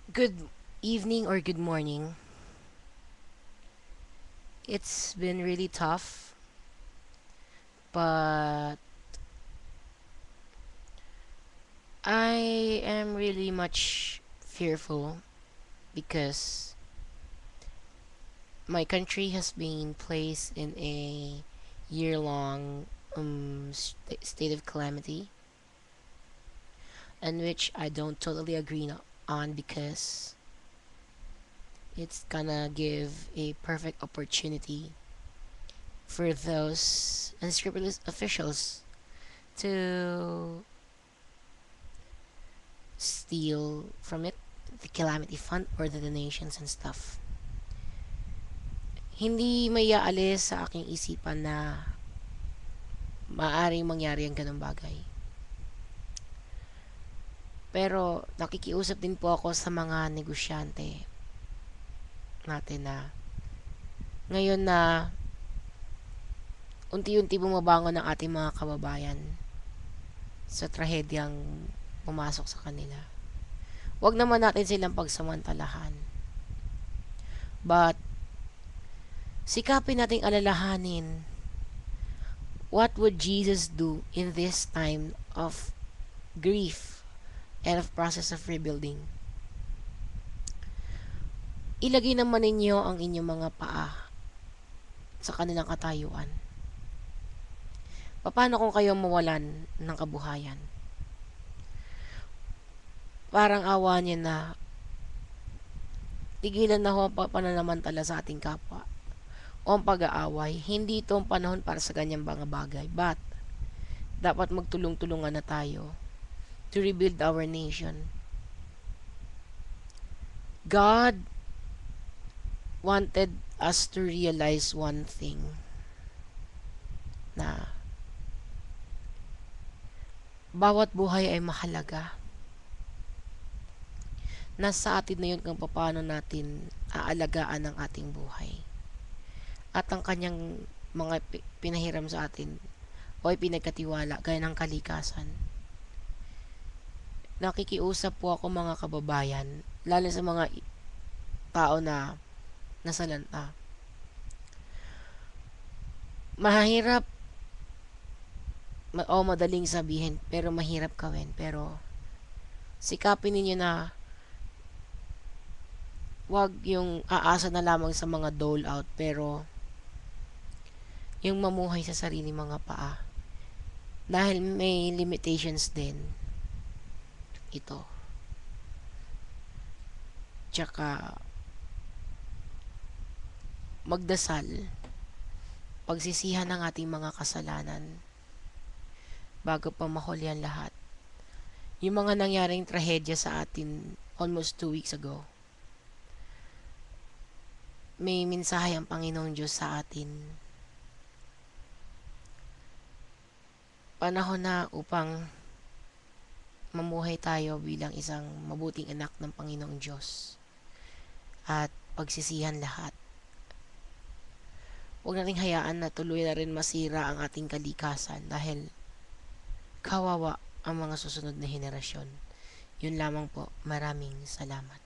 Good evening or good morning. It's been really tough, but I am really much fearful because my country has been placed in a year-long state of calamity, and which I don't totally agree on because it's gonna give a perfect opportunity for those unscrupulous officials to steal from it, the calamity fund or the donations and stuff. Hindi may aalis sa aking isipan na maaaring mangyari ang ganong bagay. Pero nakikiusap din po ako sa mga negosyante natin na ngayon na unti-unti bumabangon ang ating mga kababayan sa trahedyang pumasok sa kanila. Huwag naman natin silang pagsamantalahan. But sikapin nating alalahanin what would Jesus do in this time of grief and of process of rebuilding. Ilagay naman ninyo ang inyong mga paa sa kanilang katayuan. Paano kung kayo mawalan ng kabuhayan? Parang awa niya na tigilan na ho ang pananamantala sa ating kapwa o ang pag-aaway. Hindi ito ang panahon para sa ganyang mga bagay. But, dapat magtulong-tulungan na tayo to rebuild our nation. God wanted us to realize one thing na bawat buhay ay mahalaga. Nasa atin na yun kung paano natin aalagaan ang ating buhay. At ang kanyang mga pinahiram sa atin o ay pinagkatiwala gaya ng kalikasan. Nakikiusap po ako mga kababayan, lalo sa mga tao na nasalanta. Mahirap o madaling sabihin pero mahirap gawin, pero sikapin ninyo na wag yung aasa na lamang sa mga dole out, pero yung mamuhay sa sarili mga paa dahil may limitations din ito. Tsaka magdasal, pagsisihan ng ating mga kasalanan bago pa mahuli ang lahat. Yung mga nangyaring trahedya sa atin almost 2 weeks ago, may mensahe ang Panginoong Diyos sa atin. Panahon na upang mamuhay tayo bilang isang mabuting anak ng Panginoong Diyos at pagsisihan lahat. Huwag nating hayaan na tuloy na rin masira ang ating kalikasan dahil kawawa ang mga susunod na henerasyon. Yun lamang po. Maraming salamat.